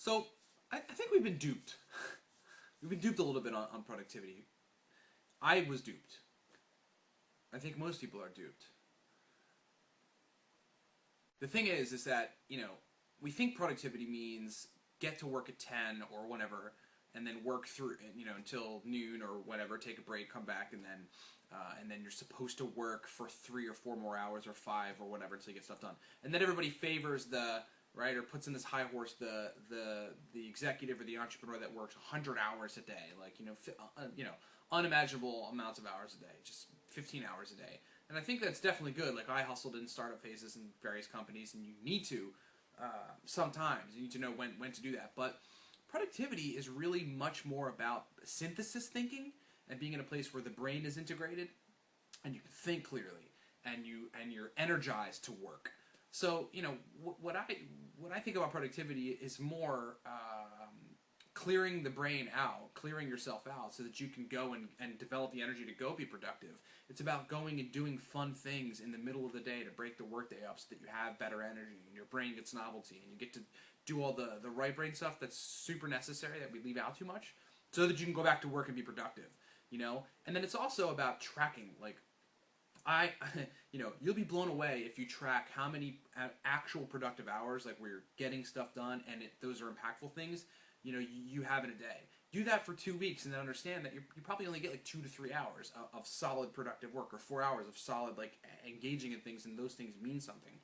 So I think we've been duped. We've been duped a little bit on productivity. I was duped. I think most people are duped. The thing is that, we think productivity means get to work at 10 or whatever, and then work through, until noon or whatever, take a break, come back, and then you're supposed to work for 3 or 4 more hours or 5 or whatever until you get stuff done. And then everybody favors right, or puts in this high horse the executive or the entrepreneur that works 100 hours a day, like unimaginable amounts of hours a day, just 15 hours a day. And I think that's definitely good. Like, I hustled in startup phases in various companies, and you need to sometimes you need to know when to do that. But productivity is really much more about synthesis thinking and being in a place where the brain is integrated and you can think clearly and you're energized to work. So what I think about productivity is more clearing the brain out, clearing yourself out, so that you can go and develop the energy to go be productive. It's about going and doing fun things in the middle of the day to break the workday up so that you have better energy and your brain gets novelty and you get to do all the right brain stuff that's super necessary that we leave out too much, so that you can go back to work and be productive. And then it's also about tracking. Like, you'll be blown away if you track how many actual productive hours, like where you're getting stuff done and those are impactful things, you have in a day. Do that for 2 weeks and then understand that you probably only get like 2 to 3 hours of solid productive work, or 4 hours of solid, like, engaging in things, and those things mean something.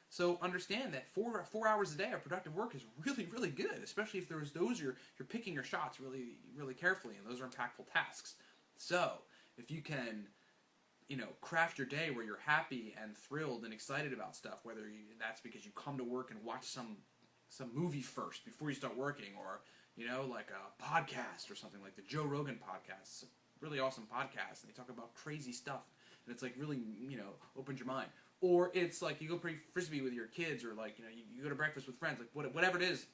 So understand that 4 hours a day of productive work is really, really good, especially if there's those you're picking your shots really, really carefully, and those are impactful tasks. So if you can craft your day where you're happy and thrilled and excited about stuff, whether that's because you come to work and watch some movie first before you start working, or like a podcast or something like the Joe Rogan podcast. It's a really awesome podcast, and they talk about crazy stuff, and it's like really opens your mind. Or it's like you go play frisbee with your kids, or like you go to breakfast with friends, like whatever it is.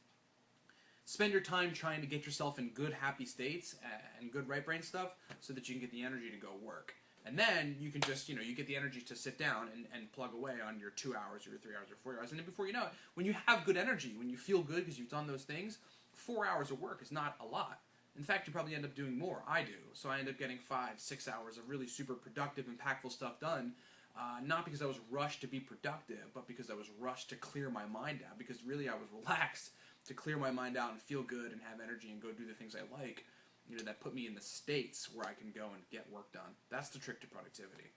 Spend your time trying to get yourself in good, happy states and good right brain stuff, so that you can get the energy to go work. And then you can just, you get the energy to sit down and plug away on your 2 hours or your 3 hours or 4 hours. And then before you know it, when you have good energy, when you feel good because you've done those things, 4 hours of work is not a lot. In fact, you probably end up doing more. I do. So I end up getting 5, 6 hours of really super productive, impactful stuff done. Not because I was rushed to be productive, but because I was rushed to clear my mind out. Because really I was relaxed to clear my mind out and feel good and have energy and go do the things I like. That put me in the states where I can go and get work done. That's the trick to productivity.